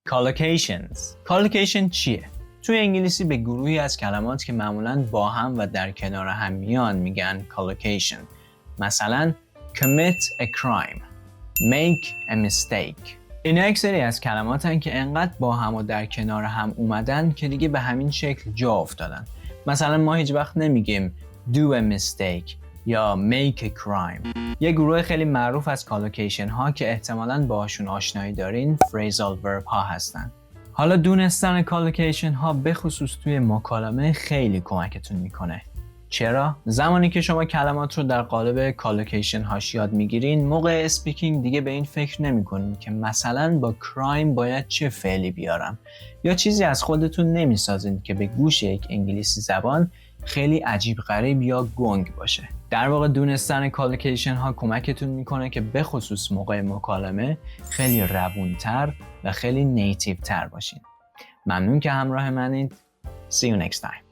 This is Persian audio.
Collocation چیه؟ توی انگلیسی به گروهی از کلمات که معمولاً با هم و در کنار هم میان میگن collocation. مثلا commit a crime, make a mistake. این اکثری از کلماتن که انقدر با هم و در کنار هم اومدن که دیگه به همین شکل جا افتادن. مثلا ما هیچ وقت نمیگیم do a mistake یا make a crime. یه گروه خیلی معروف از collocation ها که احتمالاً باهاشون آشنایی دارین phrasal verb ها هستن. حالا دونستن collocation ها به خصوص توی مکالمه خیلی کمکتون میکنه. چرا؟ زمانی که شما کلمات رو در قالب collocation هاش یاد میگیرین، موقع اسپیکینگ دیگه به این فکر نمیکنین که مثلا با crime باید چه فعلی بیارم، یا چیزی از خودتون نمیسازین که به گوش یک انگلیسی زبان خیلی عجیب غریب یا گنگ باشه. در واقع دونستن collocation ها کمکتون میکنه که به خصوص موقع مکالمه خیلی روونتر و خیلی نیتیو تر باشین. ممنون که همراه منید. See you next time.